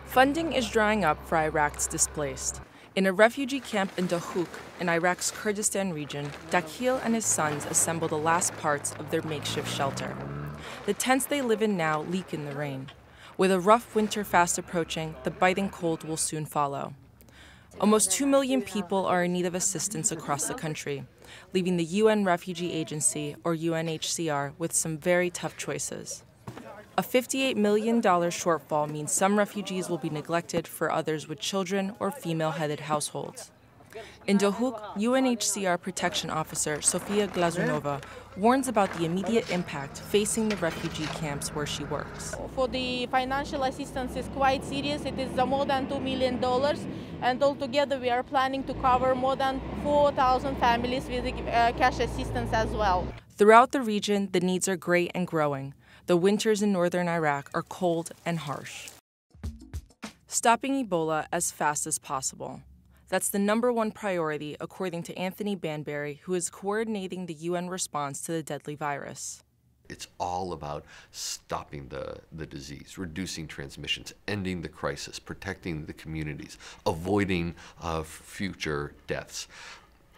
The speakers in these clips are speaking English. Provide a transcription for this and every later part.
Funding is drying up for Iraq's displaced. In a refugee camp in Dahouk, in Iraq's Kurdistan region, Dakhil and his sons assemble the last parts of their makeshift shelter. The tents they live in now leak in the rain. With a rough winter fast approaching, the biting cold will soon follow. Almost 2 million people are in need of assistance across the country, leaving the UN Refugee Agency, or UNHCR, with some very tough choices. A $58 million shortfall means some refugees will be neglected for others with children or female-headed households. In Dahouk, UNHCR Protection Officer Sofia Glazunova warns about the immediate impact facing the refugee camps where she works. For the financial assistance is quite serious. It is more than $2 million, and altogether we are planning to cover more than 4,000 families with cash assistance as well. Throughout the region, the needs are great and growing. The winters in northern Iraq are cold and harsh. Stopping Ebola as fast as possible. That's the #1 priority, according to Anthony Banbury, who is coordinating the UN response to the deadly virus. It's all about stopping the disease, reducing transmissions, ending the crisis, protecting the communities, avoiding future deaths.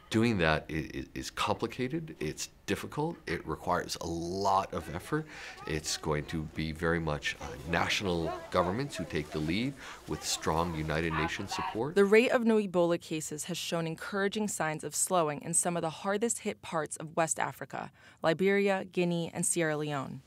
Doing that is complicated, it's difficult, it requires a lot of effort. It's going to be very much national governments who take the lead with strong United Nations support. The rate of new Ebola cases has shown encouraging signs of slowing in some of the hardest hit parts of West Africa, Liberia, Guinea, and Sierra Leone.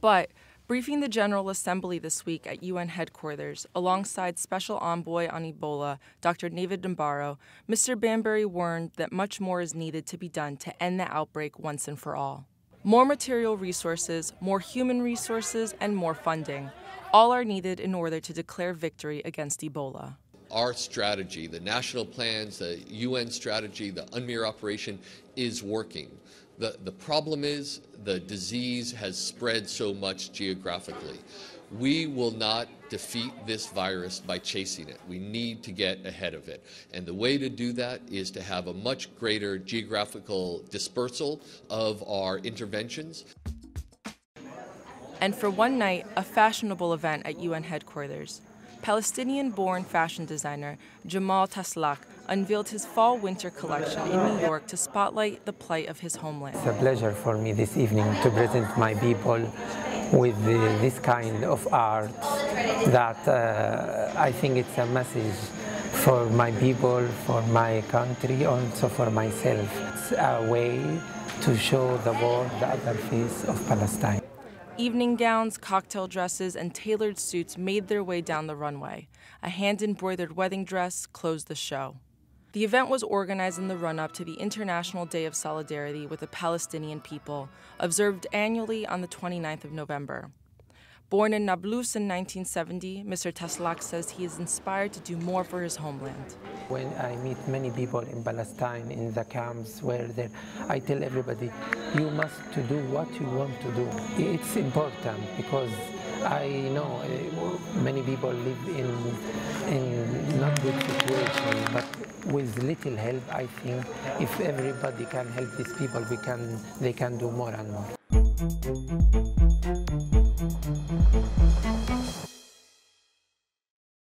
But briefing the General Assembly this week at UN headquarters, alongside Special Envoy on Ebola, Dr. David Nabarro, Mr. Banbury warned that much more is needed to be done to end the outbreak once and for all. More material resources, more human resources, and more funding, all are needed in order to declare victory against Ebola. Our strategy, the national plans, the UN strategy, the UNMEER operation is working. The problem is the disease has spread so much geographically. We will not defeat this virus by chasing it. We need to get ahead of it. And the way to do that is to have a much greater geographical dispersal of our interventions. And for one night, a fashionable event at UN headquarters. Palestinian-born fashion designer Jamal Taslak unveiled his fall-winter collection in New York to spotlight the plight of his homeland. It's a pleasure for me this evening to present my people with this kind of art that I think it's a message for my people, for my country, also for myself. It's a way to show the world the other face of Palestine. Evening gowns, cocktail dresses, and tailored suits made their way down the runway. A hand-embroidered wedding dress closed the show. The event was organized in the run-up to the International Day of Solidarity with the Palestinian people, observed annually on the 29th of November. Born in Nablus in 1970, Mr. Taslak says he is inspired to do more for his homeland. When I meet many people in Palestine, in the camps where I tell everybody, you must to do what you want to do. It's important because I know many people live in not good situation, but with little help, I think if everybody can help these people, they can do more and more.